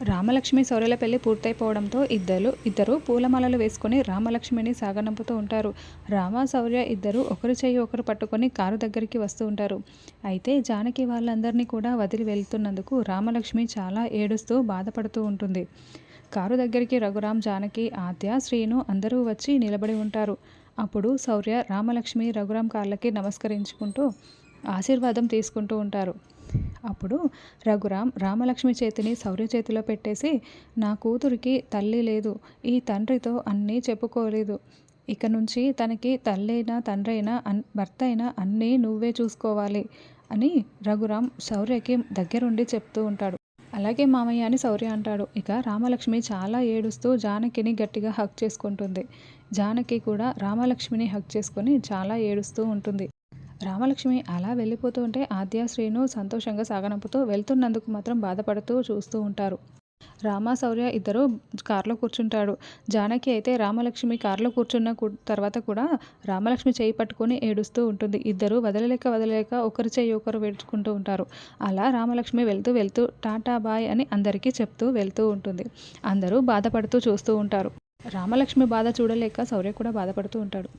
రామలక్ష్మి శౌర్యల పెళ్లి పూర్తయిపోవడంతో ఇద్దరు పూలమాలలు వేసుకొని రామలక్ష్మిని సాగనంపుతూ ఉంటారు. రామ శౌర్య ఇద్దరు ఒకరి చెయ్యి ఒకరు పట్టుకొని కారు దగ్గరికి వస్తూ ఉంటారు. అయితే జానకి వాళ్ళందరినీ కూడా వదిలి వెళ్తున్నందుకు రామలక్ష్మి చాలా ఏడుస్తూ బాధపడుతూ ఉంటుంది. కారు దగ్గరికి రఘురామ్, జానకి, ఆద్య, శ్రీను అందరూ వచ్చి నిలబడి ఉంటారు. అప్పుడు శౌర్య రామలక్ష్మి రఘురామ్ కాళ్ళకి నమస్కరించుకుంటూ ఆశీర్వాదం తీసుకుంటూ ఉంటారు. అప్పుడు రఘురామ్ రామలక్ష్మి చేతిని శౌర్య చేతిలో పెట్టేసి, నా కూతురికి తల్లి లేదు, ఈ తండ్రితో అన్నీ చెప్పుకోలేదు, ఇక నుంచి తనకి తల్లైనా తండ్రైనా భర్త అయినా అన్నీ నువ్వే చూసుకోవాలి అని రఘురామ్ శౌర్యకి దగ్గరుండి చెప్తూ ఉంటాడు. అలాగే మామయ్య అని శౌర్య అంటాడు. ఇక రామలక్ష్మి చాలా ఏడుస్తూ జానకిని గట్టిగా హగ్ చేసుకుంటుంది. జానకి కూడా రామలక్ష్మిని హగ్ చేసుకొని చాలా ఏడుస్తూ ఉంటుంది. రామలక్ష్మి అలా వెళ్ళిపోతూ ఉంటే ఆద్య, శ్రీను సంతోషంగా సాగనంపుతూ వెళ్తున్నందుకు మాత్రం బాధపడుతూ చూస్తూ ఉంటారు. రామ, శౌర్య ఇద్దరు కారులో కూర్చుంటాడు. జానకి అయితే రామలక్ష్మి కారులో కూర్చున్న తర్వాత కూడా రామలక్ష్మి చేయి పట్టుకొని ఏడుస్తూ ఉంటుంది. ఇద్దరు వదలలేక ఒకరి చేయి ఒకరు వేడుచుకుంటూ ఉంటారు. అలా రామలక్ష్మి వెళ్తూ వెళ్తూ టాటా బాయ్ అని అందరికీ చెప్తూ వెళ్తూ ఉంటుంది. అందరూ బాధపడుతూ చూస్తూ ఉంటారు. రామలక్ష్మి బాధ చూడలేక శౌర్య కూడా బాధపడుతూ ఉంటాడు.